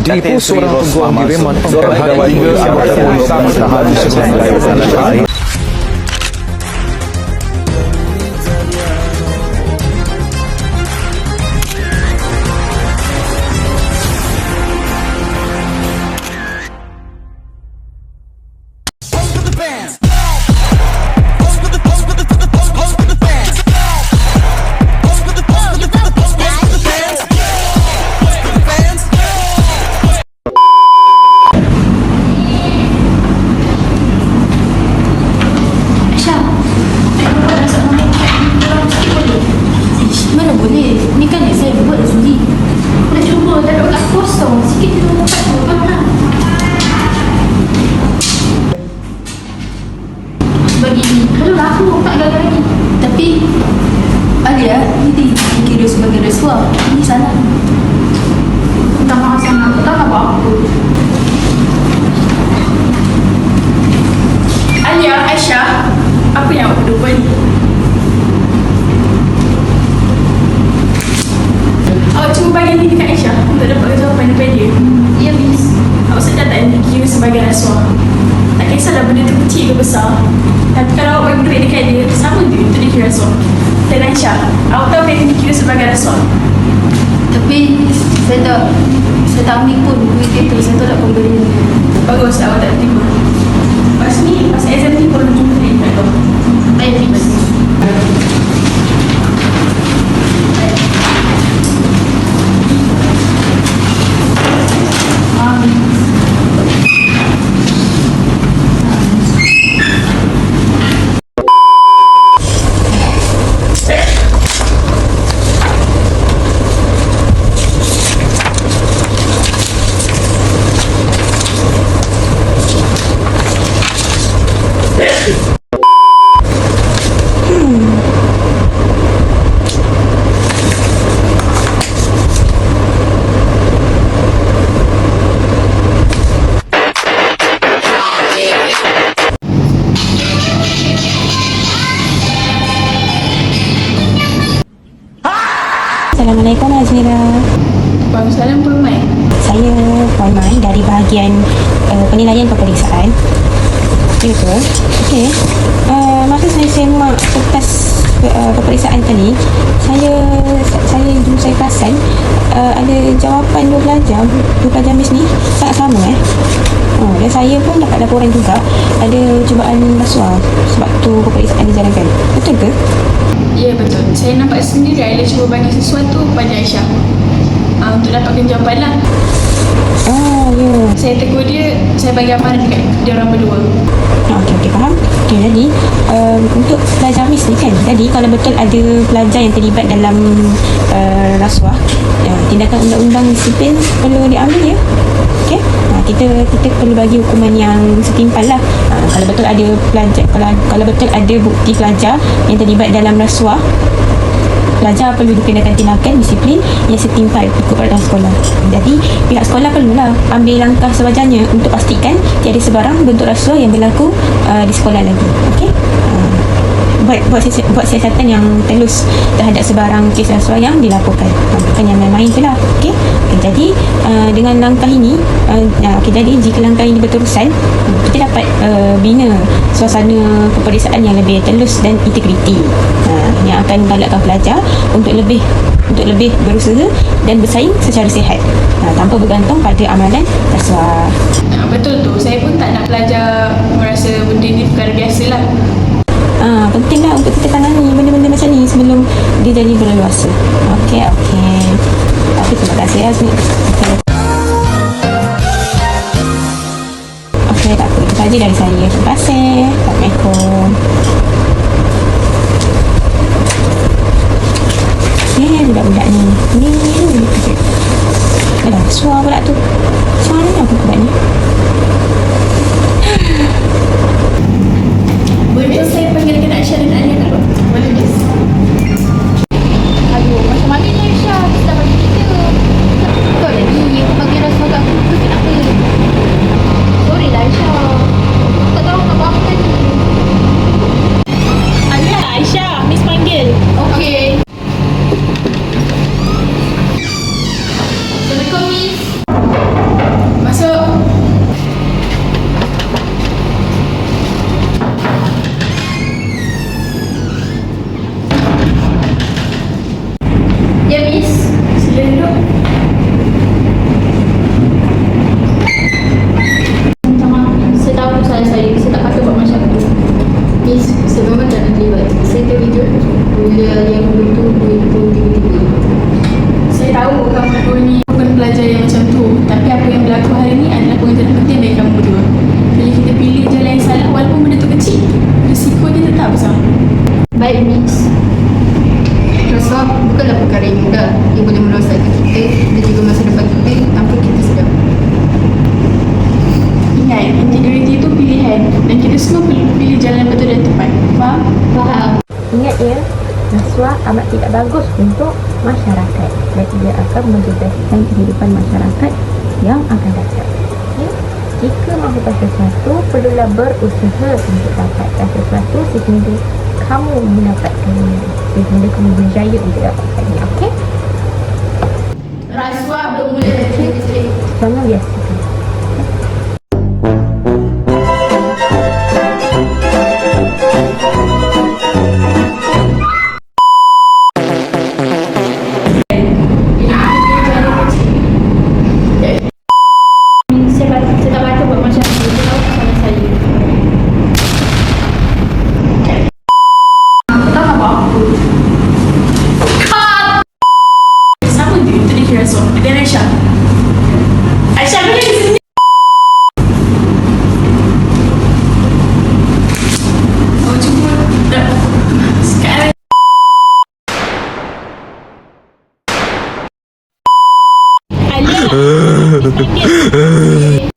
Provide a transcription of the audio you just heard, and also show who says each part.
Speaker 1: Ditipu seorang peguam di Reman Pemberhentian hingga anggota polis ditahan di sebuah
Speaker 2: sebagai rasuah. Ini salah. Minta maaf sana. Tak tahu apa-apa. Alia, Aisyah, apa yang awak lupa ni? Awak cuba bagi ni dekat Aisyah untuk dapat jawapan daripada dia. Ya, Miss. Awak sedar tak ini kira sebagai rasuah? Tak kisahlah benda tu kecil ke besar. Tapi kalau awak bagi duit dekat dia, sama dia untuk dikira rasuah. Dan Aisyah, awak tahu apa yang dikira sebagai rasuah? Tapi saya tak ambil pun duit itu. Saya tak pemberi. Bagus, awak tak terima. Lepas ni, pas exam ni korang jumpa dia tak tahu. Baik, terima kasih.
Speaker 3: Assalamualaikum Azmira.
Speaker 2: Waalaikumsalam Puan Mai.
Speaker 3: Saya Puan Mai dari bahagian penilaian peperiksaan. Ya betul. Okey. Masa saya semak kertas peperiksaan tadi, saya perasan ada jawapan dua pelajar Miss ni sangat sama dan saya pun dapat laporan juga ada cubaan rasuah sebab tu peperiksaan dijalankan. Betul ke?
Speaker 2: Ya, betul. Saya nampak sendiri Aila cuba bagi sesuatu kepada Aisyah untuk dapatkan jawapan lah.
Speaker 3: Ya.
Speaker 2: Saya tegur dia, saya bagi amaran dekat dia orang berdua.
Speaker 3: Okey, faham. Okey, jadi untuk pelajar Miss ni kan, jadi kalau betul ada pelajar yang terlibat dalam rasuah, tindakan undang-undang disiplin perlu diambil ya. Okey. Kita perlu bagi hukuman yang setimpal lah. Kalau betul ada pelajar, kalau betul ada bukti pelajar yang terlibat dalam rasuah, pelajar perlu dikenakan tindakan disiplin yang setimpal ikut peraturan sekolah. Jadi pihak sekolah perlulah ambil langkah sewajarnya untuk pastikan tiada sebarang bentuk rasuah yang berlaku di sekolah lagi. Okey. Buat siasatan yang telus terhadap sebarang kes rasuah yang dilaporkan, bukan yang main-main tu lah. Okey. Jadi dengan langkah ini jadi jika langkah ini berterusan, kita dapat bina suasana peperiksaan yang lebih telus dan integriti, yang akan menggalakkan pelajar untuk lebih berusaha dan bersaing secara sihat tanpa bergantung pada amalan rasuah.
Speaker 2: Betul tu. Saya pun tak nak pelajar merasa benda ni perkara biasa lah.
Speaker 3: Pentinglah untuk kita tangani benda-benda macam ni sebelum dia jadi berleluasa. Okey. Tapi terima kasih Azmi. Okey, tak apa. Itu saja dari saya. Terima kasih. Assalamualaikum. Budak-budak ni. Alah, suara pula tu. Suara ni apa budak ni?
Speaker 2: Boleh saya panggilkan Aisyah dan Alia tak? Boleh, Miss?
Speaker 4: Aduh, macam mana ni Aisyah? Kita dah bagi kita. Betul lah ni, aku bagi rasuah kat aku tu kenapa? Sorry lah Aisyah. Aku tak tahu nak buat apa tadi.
Speaker 2: Alia, Aisyah, Miss panggil.
Speaker 4: Okey. Assalamualaikum Miss.
Speaker 2: macam tu. Tapi apa yang berlaku hari ni adalah pengajaran penting bagi kamu berdua. Bila kita pilih jalan yang salah, walaupun benda tu kecil, risiko dia tetap besar.
Speaker 4: Baik, Miss.
Speaker 5: Rasuah bukanlah perkara yang mudah. Ia boleh merosakkan kita dan juga masa depan kita tanpa kita sedar.
Speaker 2: Ingat, integriti itu pilihan dan kita semua perlu pilih jalan yang betul dan tepat. Faham?
Speaker 4: Faham.
Speaker 6: Ingat ya, rasuah amat tidak bagus untuk masyarakat dan ia akan menjejaskan kehidupan masyarakat yang akan datang. Ya? Jika mahukan sesuatu, perlulah berusaha untuk dapatkan sesuatu sehingga kamu mendapatkannya, sehingga kamu berjaya untuk dapatkannya. Okey?
Speaker 4: Rasuah bermula dari kecil.
Speaker 6: Jangan biasakan.
Speaker 4: Saya tak baca buat macam tu. Dia tahu kesalahan saya.
Speaker 2: Tahu apa? Sama dia, itu dia kira so. Dan Aisyah. Aisyah boleh di sini. Oh, cuma sekarang
Speaker 4: Alia.